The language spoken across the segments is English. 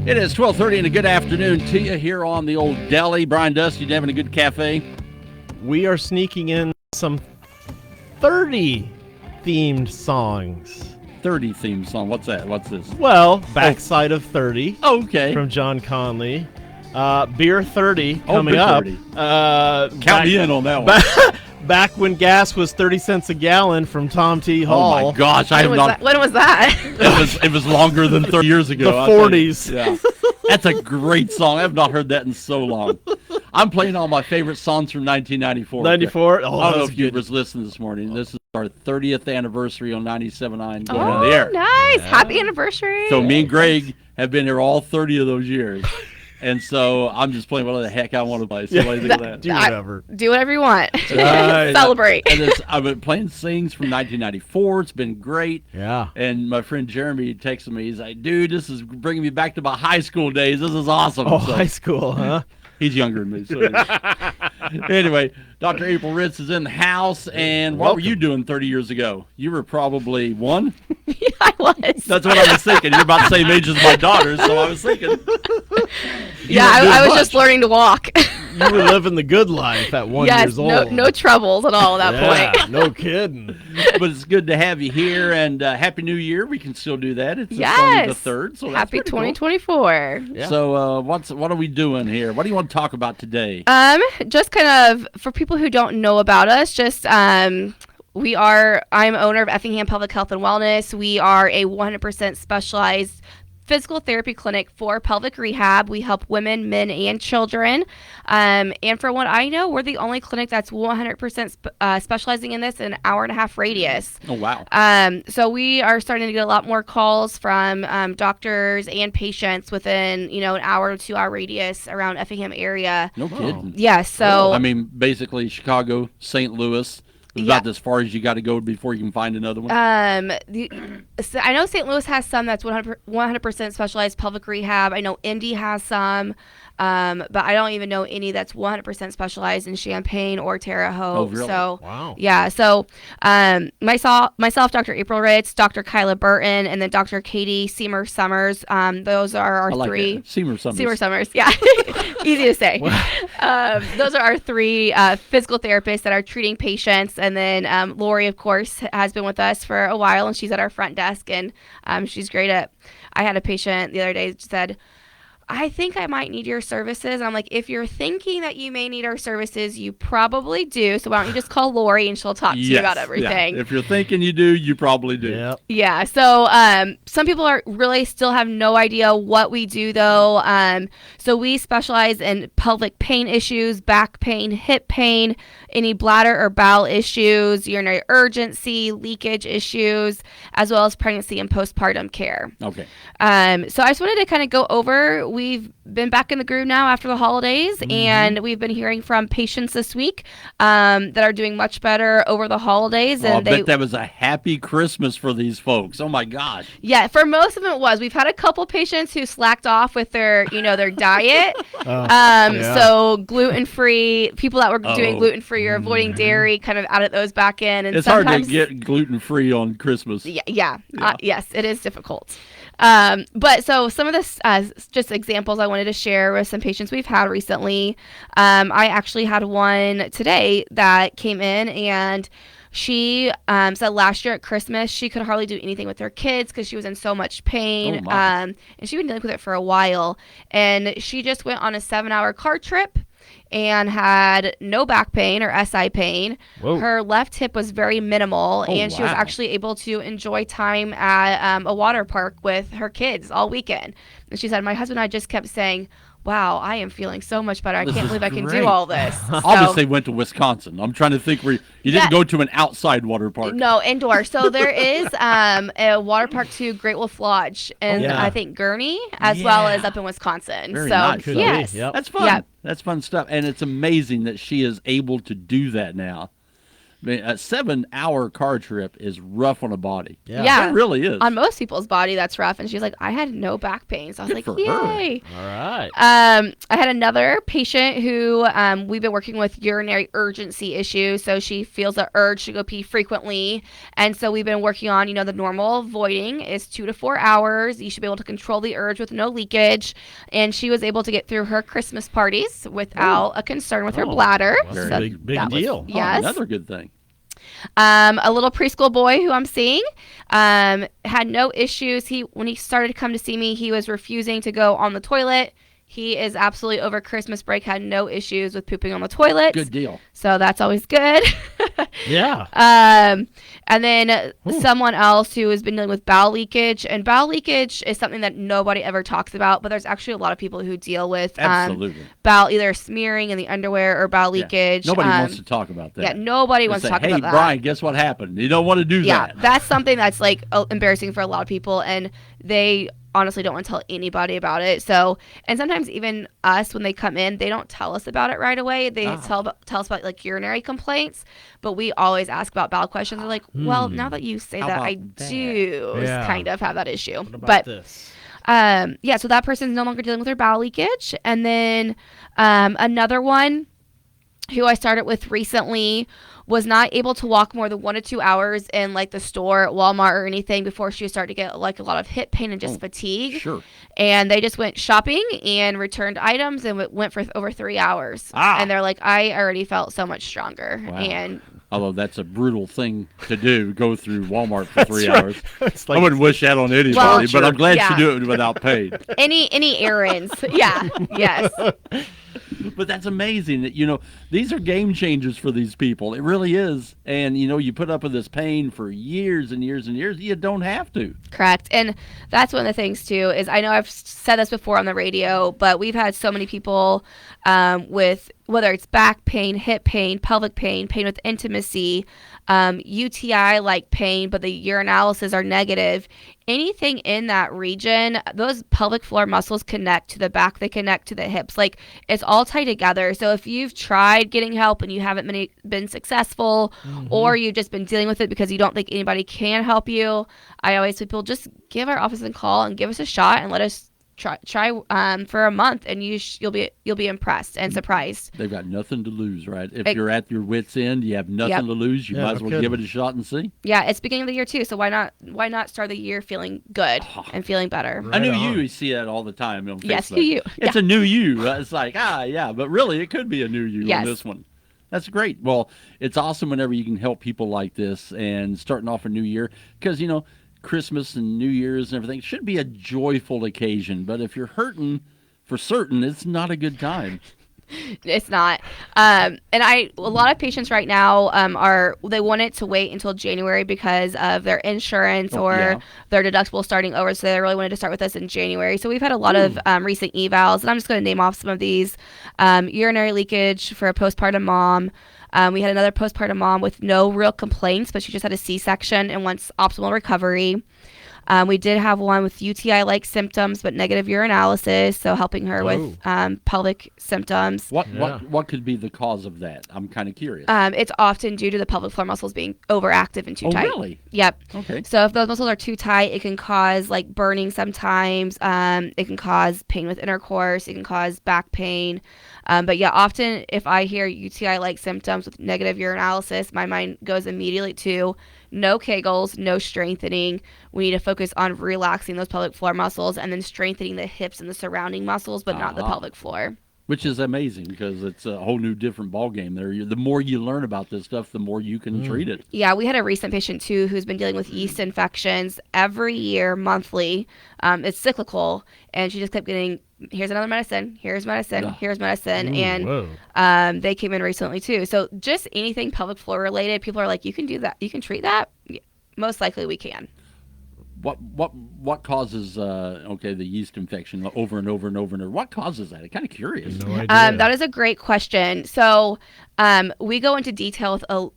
It is 12:30 and a good afternoon to you here on the old deli. Brian Dust, you having a good cafe? We are sneaking in some 30 themed songs. 30 theme song. What's that? What's this? Well, Backside of 30 Okay. from John Conley. Beer 30 coming Beer up. 30. Count me in on that one. Back when gas was 30 cents a gallon from Tom T. Hall. Oh my gosh, When was that? It was longer than 30 years ago. The 40s. Yeah. That's a great song. I have not heard that in so long. I'm playing all my favorite songs from 1994. 94? Oh, I don't know that's if you good. was listening this morning. This is our 30th anniversary on 97.9 going on the air. Nice. Happy anniversary. So me and Greg have been here all 30 of those years. And so I'm just playing whatever the heck I want to play. So what do you think of that? Do whatever. Do whatever you want. Right. Celebrate. And I've been playing Sings from 1994. It's been great. Yeah. And my friend Jeremy texted me. He's like, dude, this is bringing me back to my high school days. This is awesome. Oh, So high school, huh? he's younger than me. So anyway, Dr. April Ritz is in the house. And what were you doing 30 years ago? You were probably one? Yeah, I was. That's what I was thinking. You're about the same age as my daughter, so I was thinking. Yeah, I was just learning to walk. You were living the good life at 1 Yes, years old. no troubles at all at that Yeah, point. no kidding. But it's good to have you here, and Happy New Year. We can still do that. It's only Yes. the 3rd, so that's Happy pretty cool. 2024. Yeah. So what are we doing here? What do you want to talk about today? Just kind of for people who don't know about us, I'm owner of Effingham Pelvic Health and Wellness. We are a 100% specialized physical therapy clinic for pelvic rehab. We help women, men, and children. And from what I know, we're the only clinic that's 100% specializing in this in an hour-and-a-half radius. Oh, wow. So we are starting to get a lot more calls from doctors and patients within, an hour to 2-hour radius around Effingham area. No kidding. Yeah, so I mean, basically Chicago, St. Louis. Is about as far as you got to go before you can find another one? I know St. Louis has some that's 100% specialized pelvic rehab. I know Indy has some, but I don't even know any that's 100% specialized in Champaign or Terre Haute. Oh, really? So, Wow. yeah. So, myself, Dr. April Ritz, Dr. Kyla Burton, and then Dr. Katie Seymour-Summers. Those are our three. Seymour-Summers. Seymour-Summers, yeah. Easy to say. Those are our three physical therapists that are treating patients. And then Lori, of course, has been with us for a while, and she's at our front desk, and she's great at. I had a patient the other day that said, I think I might need your services. And I'm like, if you're thinking that you may need our services, you probably do. So why don't you just call Lori and she'll talk to you about everything. Yeah. If you're thinking you do, you probably do. Yep. Yeah. So some people are really still have no idea what we do, though. So we specialize in pelvic pain issues, back pain, hip pain, any bladder or bowel issues, urinary urgency, leakage issues, as well as pregnancy and postpartum care. Okay. So I just wanted to kind of go over. We've been back in the groove now after the holidays, and we've been hearing from patients this week that are doing much better over the holidays. And I bet that was a happy Christmas for these folks. Oh my gosh. Yeah, for most of them it was. We've had a couple patients who slacked off with their diet. So gluten-free, people that were doing gluten-free or avoiding dairy kind of added those back in. And it's hard to get gluten-free on Christmas. Yeah. Yes, it is difficult. But so some of this just examples I wanted to share with some patients we've had recently. I actually had one today that came in, and she said last year at Christmas she could hardly do anything with her kids because she was in so much pain. Oh, and she'd been dealing with it for a while. And she just went on a 7-hour car trip and had no back pain or SI pain. Whoa. Her left hip was very minimal, and she was actually able to enjoy time at a water park with her kids all weekend. And she said, my husband and I just kept saying, wow, I am feeling so much better. I can't believe I can do all this. So, Obviously went to Wisconsin. I'm trying to think where you didn't go to an outside water park. No, indoor. So there is a water park to Great Wolf Lodge in I think Gurney, as well as up in Wisconsin. Very so nice. yes, Yep. That's fun. Yep. That's fun stuff. And it's amazing that she is able to do that now. I mean, a 7-hour car trip is rough on a body. Yeah. It really is. On most people's body, that's rough. And she's like, I had no back pain. So I was Good like, for her. yay. All right. I had another patient who we've been working with urinary urgency issues. So she feels the urge to go pee frequently. And so we've been working on, the normal voiding is 2 to 4 hours. You should be able to control the urge with no leakage. And she was able to get through her Christmas parties without a concern with her bladder. Well, that's So a big that was- deal. yes. Another good thing. A little preschool boy who I'm seeing had no issues. When he started to come to see me, he was refusing to go on the toilet. He is absolutely over Christmas break, had no issues with pooping on the toilet. Good deal. So that's always good. Yeah. And then someone else who has been dealing with bowel leakage. And bowel leakage is something that nobody ever talks about, but there's actually a lot of people who deal with Absolutely. bowel, either smearing in the underwear or bowel leakage. Nobody wants to talk about that. Yeah, nobody They wants say, to talk hey, about that. Brian, guess what happened? You don't want to do Yeah, that. that's something that's like embarrassing for a lot of people, and they honestly don't want to tell anybody about it. So, and sometimes even us, when they come in, they don't tell us about it right away. They tell us about like urinary complaints, but we always ask about bowel questions. They're like, well, now that you say How that, about I that? do Yeah. kind of have that issue. What about But this? yeah, so that person's no longer dealing with their bowel leakage. And then another one who I started with recently was not able to walk more than 1 to 2 hours in like the store, Walmart, or anything before she started to get like a lot of hip pain and just fatigue. Sure. And they just went shopping and returned items and went for over 3 hours. And they're like, I already felt so much stronger. Wow. And Although that's a brutal thing to do, go through Walmart for 3 right. hours. It's I like, wouldn't wish that on anybody, Well, but I'm glad yeah. you do it without paid. any errands. Yeah. Yes. But that's amazing that, these are game changers for these people. It really is. And, you put up with this pain for years and years and years. You don't have to. Correct. And that's one of the things too, is I know I've said this before on the radio, but we've had so many people with, whether it's back pain, hip pain, pelvic pain, pain with intimacy, UTI like pain, but the urinalysis are negative. Anything in that region, those pelvic floor muscles connect to the back, they connect to the hips. Like, it's all tied together. So if you've tried getting help and you haven't been successful, or you've just been dealing with it because you don't think anybody can help you, I always tell people, just give our office a call and give us a shot and let us try for a month, and you'll be impressed and surprised. They've got nothing to lose, right? If you're at your wit's end, you have nothing to lose. You Yeah, might as no well give kidding. it a shot and see. Yeah, it's beginning of the year too, so why not start the year feeling good and feeling better? Right I knew on. you see that all the time on Facebook. Yes, who you? It's a new you. It's like, yeah, but really it could be a new you Yes. on this one. That's great. Well, it's awesome whenever you can help people like this and starting off a new year because, Christmas and New Year's and everything should be a joyful occasion. But if you're hurting for certain, it's not a good time. It's not. And a lot of patients right now they want it to wait until January because of their insurance or their deductible starting over. So they really wanted to start with us in January. So we've had a lot of recent evals, and I'm just going to name off some of these. Urinary leakage for a postpartum mom. We had another postpartum mom with no real complaints, but she just had a C-section and wants optimal recovery. We did have one with UTI-like symptoms, but negative urinalysis, so helping her with pelvic symptoms. What could be the cause of that? I'm kind of curious. It's often due to the pelvic floor muscles being overactive and too tight. Oh, really? Yep. Okay. So if those muscles are too tight, it can cause like burning sometimes. It can cause pain with intercourse. It can cause back pain. But yeah, often if I hear UTI-like symptoms with negative urinalysis, my mind goes immediately to no Kegels, no strengthening. We need to focus on relaxing those pelvic floor muscles and then strengthening the hips and the surrounding muscles, but not the pelvic floor. Which is amazing because it's a whole new different ballgame there. The more you learn about this stuff, the more you can treat it. Yeah, we had a recent patient too who's been dealing with yeast infections every year, monthly. It's cyclical, and she just kept getting, here's another medicine, here's medicine, here's medicine, and they came in recently too. So just anything pelvic floor related, people are like, you can do that, you can treat that. Yeah, most likely we can. What causes the yeast infection over and over and over and over? What causes that? I'm kind of curious. No idea. That is a great question. So we go into detail with a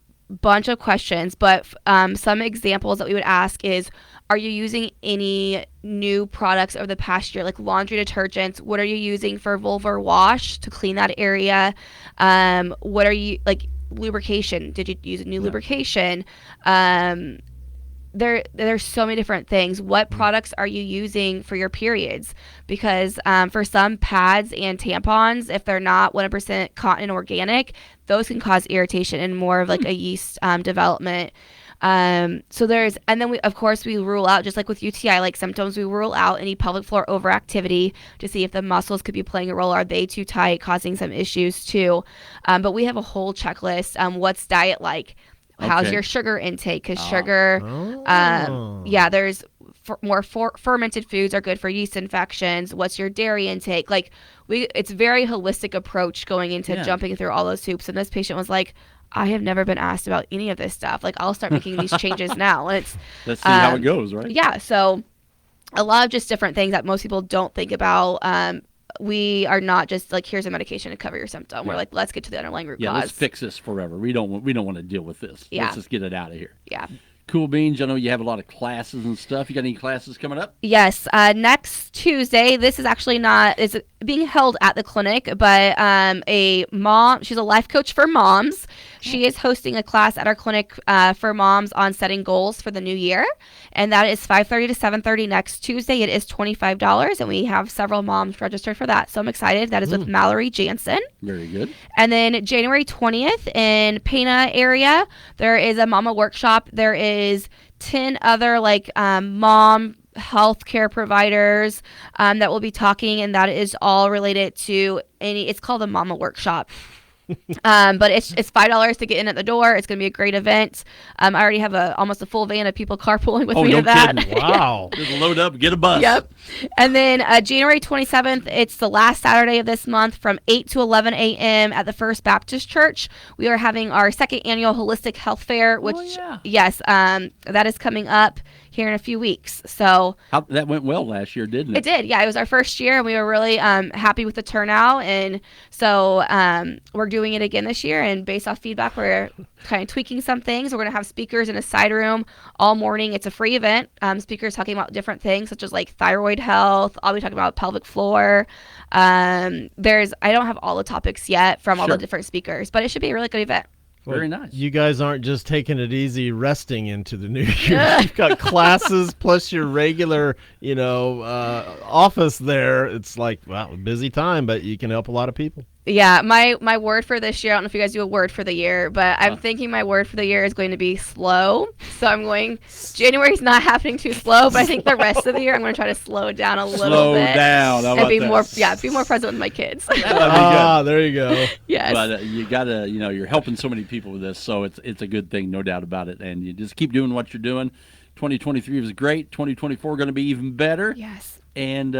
bunch of questions, but some examples that we would ask is, are you using any new products over the past year, like laundry detergents? What are you using for vulvar wash to clean that area? What are you, like, lubrication. Did you use a new lubrication? There's so many different things. What products are you using for your periods? Because for some pads and tampons, if they're not 100% cotton and organic, those can cause irritation and more of like a yeast development. So there's, and then of course we rule out, just like with UTI like symptoms, we rule out any pelvic floor overactivity to see if the muscles could be playing a role. Are they too tight, causing some issues too? But we have a whole checklist. What's diet like? How's your sugar intake? Because sugar, there's more fermented foods are good for yeast infections. What's your dairy intake? Like it's very holistic approach going into jumping through all those hoops. And this patient was like, I have never been asked about any of this stuff. Like I'll start making these changes now. And it's let's see how it goes, right? Yeah. So a lot of just different things that most people don't think about. We are not just like, here's a medication to cover your symptom. We're like, let's get to the underlying root cause. Let's fix this forever. We don't want to deal with this. Let's just get it out of here. Yeah. Cool beans. I know you have a lot of classes and stuff. You got any classes coming up? Yes. Next Tuesday, this is actually it's being held at the clinic, but a mom, she's a life coach for moms. She is hosting a class at our clinic for moms on setting goals for the new year. And that is 5:30 to 7:30 next Tuesday. It is $25, and we have several moms registered for that. So I'm excited. That is with Mallory Jansen. Very good. And then January 20th in Pana area, there is a mama workshop. There is 10 other mom healthcare providers that will be talking, and that is all related to it's called a mama workshop. But it's $5 to get in at the door. It's going to be a great event. I already have almost a full van of people carpooling with me to that. Kidding. Wow. Just load up, get a bus. Yep. And then January 27th, it's the last Saturday of this month from 8 to 11 a.m. at the First Baptist Church. We are having our second annual Holistic Health Fair, which, that is coming up here in a few weeks. So that went well last year, didn't it? It did. Yeah, it was our first year, and we were really happy with the turnout. And so we're doing it again this year. And based off feedback, we're kind of tweaking some things. We're going to have speakers in a side room all morning. It's a free event. Speakers talking about different things, such as like thyroid health. I'll be talking about pelvic floor. I don't have all the topics yet from all the different speakers, but it should be a really good event. Very nice. You guys aren't just taking it easy resting into the new year. You've got classes plus your regular, office there. It's like, wow, busy time, but you can help a lot of people. Yeah, my word for this year, I don't know if you guys do a word for the year, but I'm thinking my word for the year is going to be slow. So I'm going, January's not happening too slow, but I think the rest of the year I'm going to try to slow it down a little bit. Slow down. And be more present with my kids. There you go. Yes. But you got to, you're helping so many people with this, so it's a good thing, no doubt about it. And you just keep doing what you're doing. 2023 was great. 2024 going to be even better. Yes. And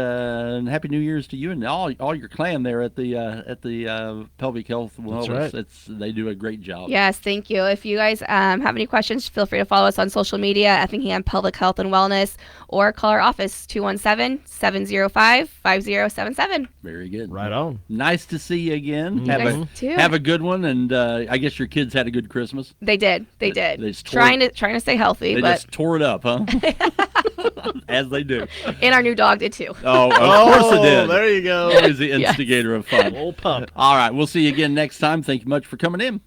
Happy New Year's to you and all your clan there at the Pelvic Health Wellness. That's right. They do a great job. Yes, thank you. If you guys have any questions, feel free to follow us on social media at Effingham Pelvic Health and Wellness, or call our office 217-705-5077. Very good. Right on. Nice to see you again. Mm-hmm. Have a good one, and I guess your kids had a good Christmas. They did. They just trying to stay healthy. They but just tore it up, huh? As they do. And our new dog did too. Oh, of course it did. There you go. Always the instigator of fun. Old pup. All right, we'll see you again next time. Thank you much for coming in.